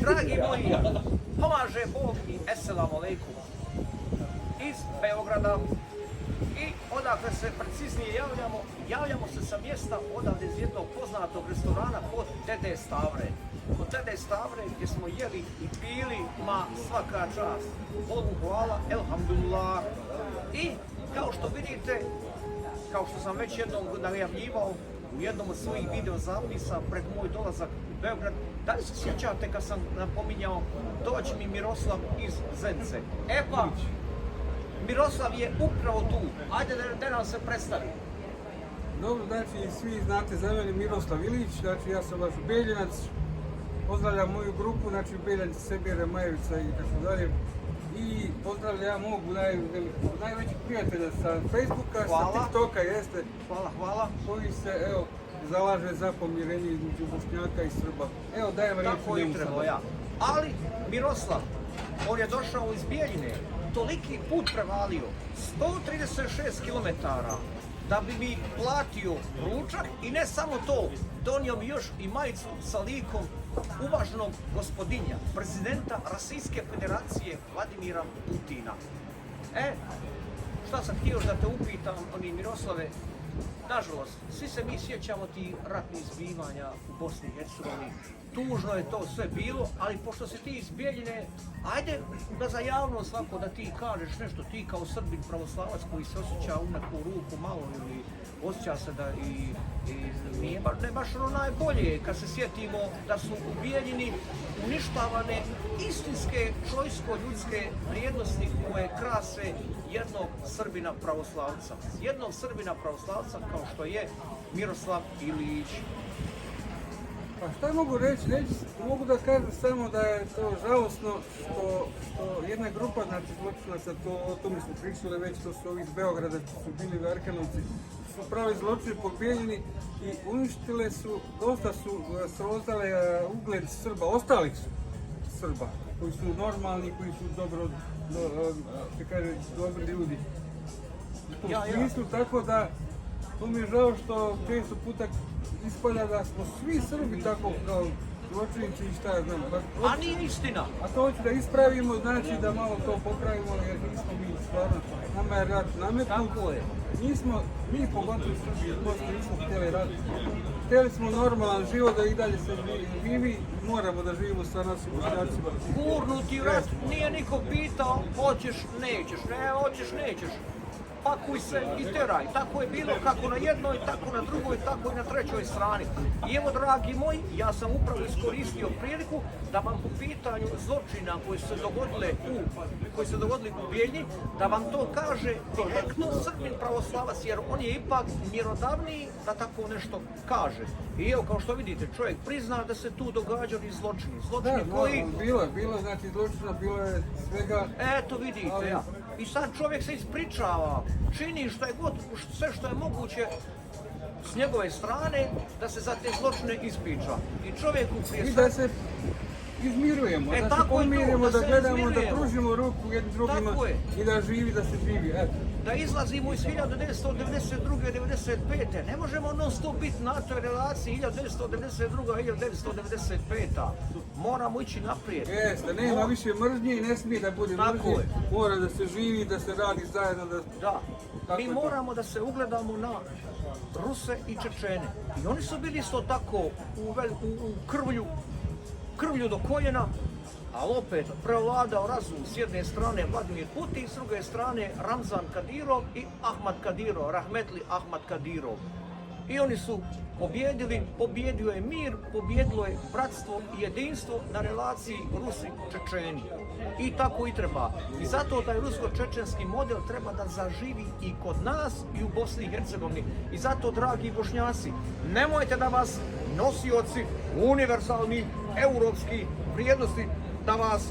Dragi moji, pomaže Bog i Esselamu alejkum iz Beograda i odakle se preciznije javljamo se sa mjesta odavde iz jednog poznatog restorana kod Dede Stavre. Kod Dede Stavre gdje smo jeli i pili, ma svaka čast. Bogu hvala, elhamdulillah. I kao što vidite, kao što sam već jednom najavljivao u jednom od svojih video zapisa pred moj dolazak u Beograd, da li se sjećate kad sam napominjao doći mi Miroslav iz Zence? E pa, Miroslav je upravo tu. Ajde da nam se predstavi. Dobro, znači svi znate za mene Miroslav Ilić, znači ja sam vaš Beljenac, pozdravljam moju grupu, znači Beljanci, Sebire, Majevica i tako dalje. I pozdravljam mog najvećih prijatelja sa Facebooka, sa TikToka, jeste. Hvala. Koji se, evo, zalaže za pomirenje između Bošnjaka i Srba. Evo, dajem riječ njemu sada. Ja. Ali Miroslav, on je došao iz Bijeljine, toliki put prevalio, 136 km, da bi mi platio ručak i ne samo to, donio mi još i majicu sa likom uvaženog gospodinja, prezidenta Rasijske federacije Vladimira Putina. Šta sam htio da te upitam, Miroslave, nažalost, svi se mi sjećamo ti ratnih zbivanja u Bosni i Hercegovini. Tužno je to sve bilo, ali pošto si ti iz Bijeljine, ajde da za javnost svako da ti kažeš nešto, ti kao Srbin pravoslavac koji se osjeća u neku ruku malo ili osjeća se da i nije baš ono najbolje kad se sjetimo da su u Bijeljini uništavane istinske čovječko-ljudske vrijednosti koje krase jednog Srbina pravoslavca. Jednog Srbina pravoslavca kao što je Miroslav Ilić. Pa šta mogu reći? Mogu da kažem samo da je to žalosno što jedna grupa, znači zločinaca, o tome smo pričali već, to su ovi iz Beograda, što su bili Arkanovci, su pravi zločini po Bijeljini i uništile su, dosta su srozale ugled Srba, ostalih Srba, koji su normalni, koji su dobri ljudi. U tom smislu, tako da, to mi je žao što često puta ispada da smo svi Srbi tako kao zločinici i šta ja znam. A nije istina. A to hoću da ispravimo, znači da malo to popravimo jer nismo mi stvarno, nama je rat nametnut. Tako je. Mi pogotovo Srbi iz Bosne nismo htjeli rat. Htjeli smo normalan život da i dalje se živi, moramo da živimo sa našim Bošnjacima. Gurnuti u rat, nije niko pitao, hoćeš, nećeš, ne, hoćeš, nećeš. Pakuj se i teraj. Tako je bilo kako na jednoj, tako na drugoj, tako i na trećoj strani. I evo, dragi moji, ja sam upravo iskoristio priliku da vam po pitanju zločina koji se dogodili u Bijeljini, da vam to kaže direktno Srbin pravoslavac, jer on je ipak mjerodavniji da tako nešto kaže. I evo, kao što vidite, čovjek prizna da se tu događali zločini. Zločini koji... Bilo, znači zločina, bilo je svega... Eto vidite, ja. I sad čovjek se ispričava, čini sve što je moguće s njegove strane da se za te zločine ispriča. I čovjeku prije sve... I da se izmirujemo, da se pomirimo, da gledamo, da pružimo ruku jednim drugima i da se živi. Da izlazimo iz 1992. 1995. Ne možemo non stop biti na toj relaciji 1992. 1995. Moramo ići naprijed. Jeste, nema više mržnje i ne smije da bude mržnje. Mora da se živi, da se radi zajedno. Da, mi moramo da se ugledamo na Ruse i Čečene. I oni su bili isto tako u krvlju do koljena, ali opet prevladao razum s jedne strane Vladimir Putin, s druge strane Ramzan Kadirov i Ahmad Kadirov, Rahmetli Ahmad Kadirov. I oni su pobjedio je mir, pobjedilo je bratstvo i jedinstvo na relaciji Rusi-Čečeni. I tako i treba. I zato taj rusko-čečenski model treba da zaživi i kod nas i u Bosni i Hercegovini. I zato, dragi Bošnjaci, nemojte da vas nosioci univerzalnih europskih vrijednosti da vas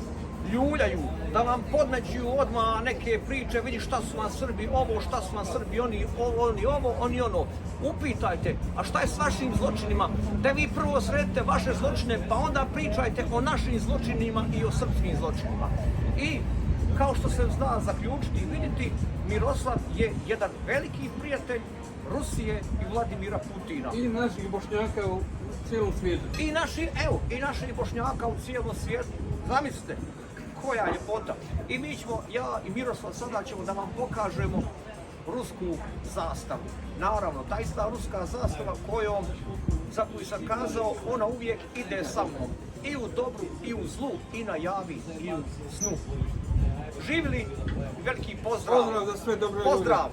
ljuljaju, da vam podmećuju odmah neke priče, vidi šta su vam Srbi ovo, šta su vam Srbi oni ono. Upitajte, a šta je s vašim zločinima? Da vi prvo sredite vaše zločine, pa onda pričajte o našim zločinima i o srpskim zločinima. I kao što se zna zaključiti i vidjeti, Miroslav je jedan veliki prijatelj Rusije i Vladimira Putina. I naših Bošnjaka u cijelom svijetu. I naši Bošnjaka u cijelom svijetu. Zamislite, koja je ljepota. I mi ćemo, ja i Miroslav, sada ćemo da vam pokažemo rusku zastavu. Naravno, ta ista ruska zastava za koju sam kazao, ona uvijek ide sa mnom. I u dobru, i u zlu, i na javi, i u snu. Živjeli, veliki pozdrav. Pozdrav za sve dobre ljude. Pozdrav.